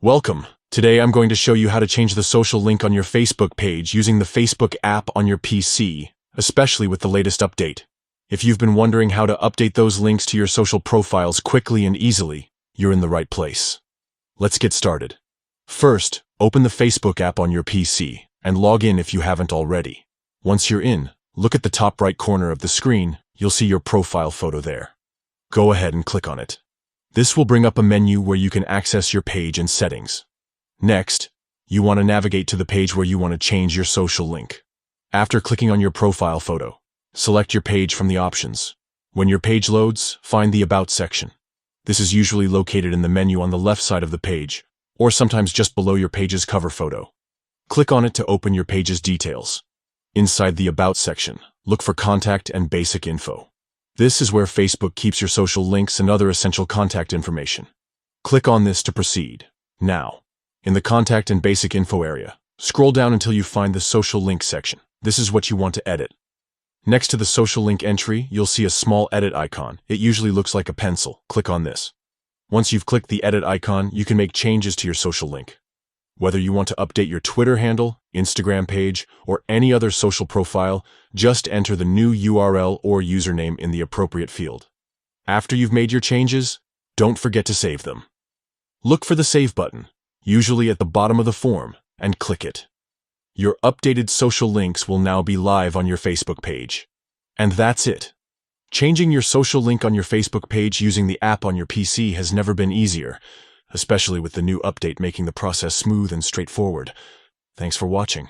Welcome. Today I'm going to show you how to change the social link on your Facebook page using the Facebook app on your PC, especially with the latest update. If you've been wondering how to update those links to your social profiles quickly and easily, you're in the right place. Let's get started. First, open the Facebook app on your PC and log in if you haven't already. Once you're in, look at the top right corner of the screen. You'll see your profile photo there. Go ahead and click on it. This will bring up a menu where you can access your page and settings. Next, you want to navigate to the page where you want to change your social link. After clicking on your profile photo, select your page from the options. When your page loads, find the About section. This is usually located in the menu on the left side of the page, or sometimes just below your page's cover photo. Click on it to open your page's details. Inside the About section, look for Contact and Basic Info. This is where Facebook keeps your social links and other essential contact information. Click on this to proceed. Now, in the Contact and Basic Info area, scroll down until you find the Social Link section. This is what you want to edit. Next to the social link entry, you'll see a small edit icon. It usually looks like a pencil. Click on this. Once you've clicked the edit icon, you can make changes to your social link. Whether you want to update your Twitter handle, Instagram page, or any other social profile, just enter the new URL or username in the appropriate field. After you've made your changes, don't forget to save them. Look for the Save button, usually at the bottom of the form, and click it. Your updated social links will now be live on your Facebook page. And that's it. Changing your social link on your Facebook page using the app on your PC has never been easier, especially with the new update making the process smooth and straightforward. Thanks for watching.